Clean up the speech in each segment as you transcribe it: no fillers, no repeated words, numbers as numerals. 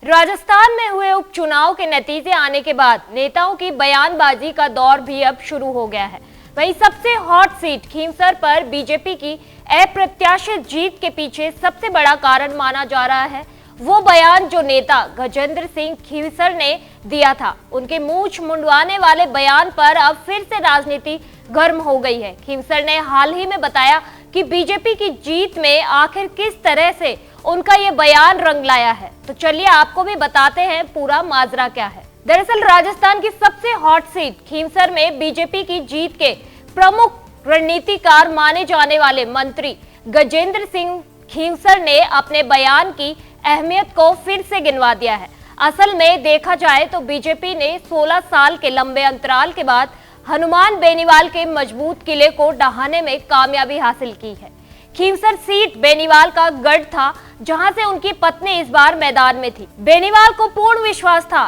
राजस्थान में हुए उपचुनाव के नतीजे आने के बाद नेताओं की बयानबाजी का दौर भी अब शुरू हो गया है। वहीं सबसे हॉट सीट खींवसर पर बीजेपी की अप्रत्याशित जीत के पीछे सबसे बड़ा कारण माना जा रहा है वो बयान जो नेता गजेंद्र सिंह खींवसर ने दिया था। उनके मूंछ मुंडवाने वाले बयान पर अब फिर से राजनीति गर्म हो गई है। खींवसर ने हाल ही में बताया कि बीजेपी की जीत में आखिर किस तरह से उनका ये बयान रंग लाया है। तो चलिए आपको भी बताते हैं पूरा माजरा क्या है। दरअसल राजस्थान की सबसे हॉट सीट खींवसर में बीजेपी की जीत के प्रमुख रणनीतिकार माने जाने वाले मंत्री गजेंद्र सिंह खींवसर ने अपने बयान की अहमियत को फिर से गिनवा दिया है। असल में देखा जाए तो बीजेपी ने 16 साल के लंबे अंतराल के बाद हनुमान बेनीवाल के मजबूत किले को ढहाने में कामयाबी हासिल की है। खींवसर सीट बेनीवाल का गढ़ था जहां से उनकी पत्नी इस बार मैदान में थी। बेनीवाल को पूर्ण विश्वास था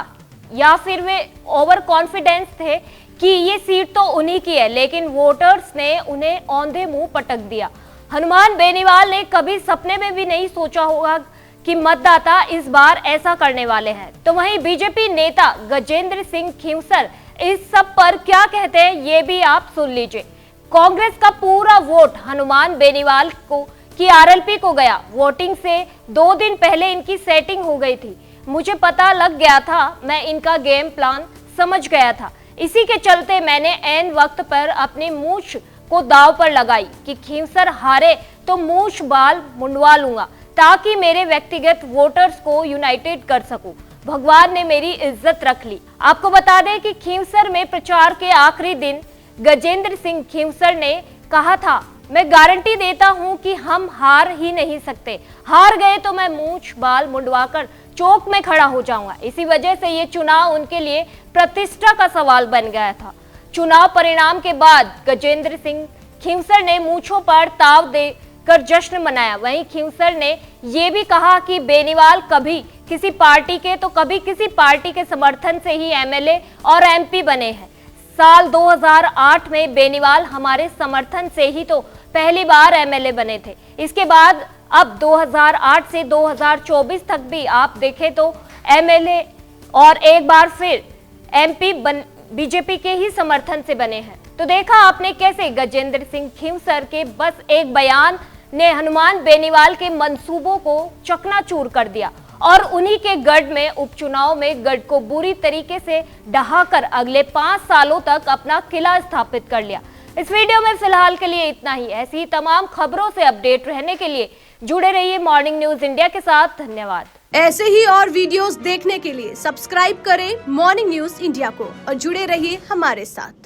या फिर वे ओवर कॉन्फिडेंस थे कि ये सीट तो उन्हीं की है, लेकिन वोटर्स ने उन्हें औंधे मुंह पटक दिया। हनुमान बेनीवाल ने कभी सपने में भी नहीं सोचा होगा कि मतदाता इस बार ऐसा करने वाले हैं। तो वहीं बीजेपी नेता गजेंद्र सिंह खींवसर इस सब पर क्या कहते हैं ये भी आप सुन लीजिए। कांग्रेस का पूरा वोट हनुमान बेनीवाल को की आरएलपी को गया। वोटिंग से 2 दिन पहले इनकी सेटिंग हो गई थी। मुझे पता लग गया था, मैं इनका गेम प्लान समझ गया था। इसी के चलते मैंने ऐन वक्त पर अपनी मूंछ को दांव पर लगाई कि खींवसर हारे तो मूंछ बाल मुंडवा लूंगा ताकि मेरे व्यक्तिगत वोटर्स को यूनाइटेड कर सकूं। भगवान ने मेरी इज्जत रख ली। आपको बता दें कि खींवसर में प्रचार के आखिरी दिन गजेंद्र सिंह खींवसर ने कहा था, मैं गारंटी देता हूं कि हम हार ही नहीं सकते। हार गए तो मैं मूंछ बाल मुंडवाकर चौक में खड़ा हो जाऊंगा। इसी वजह से ये चुनाव उनके लिए प्रतिष्ठा का सवाल बन गया था। चुनाव परिणाम के बाद गजेंद्र सिंह खींवसर ने मूंछों पर ताव देकर जश्न मनाया। वहीं खींवसर ने ये भी कहा कि बेनीवाल कभी किसी पार्टी के तो कभी किसी पार्टी के समर्थन से ही एमएलए और एमपी बने हैं। साल 2008 में बेनीवाल हमारे समर्थन से ही तो पहली बार एमएलए बने थे। इसके बाद अब 2008 से 2024 तक भी आप देखें तो एमएलए और एक बार फिर एमपी बीजेपी के ही समर्थन से बने हैं। तो देखा आपने कैसे गजेंद्र सिंह खींवसर के बस एक बयान ने हनुमान बेनीवाल के मंसूबों को चकनाचूर कर दिया और उन्हीं के गढ़ में उपचुनाव में गढ़ को बुरी तरीके से ढहाकर अगले 5 सालों तक अपना किला स्थापित कर लिया। इस वीडियो में फिलहाल के लिए इतना ही। ऐसी ही तमाम खबरों से अपडेट रहने के लिए जुड़े रहिए मॉर्निंग न्यूज इंडिया के साथ। धन्यवाद। ऐसे ही और वीडियोस देखने के लिए सब्सक्राइब करें मॉर्निंग न्यूज इंडिया को और जुड़े रहिए हमारे साथ।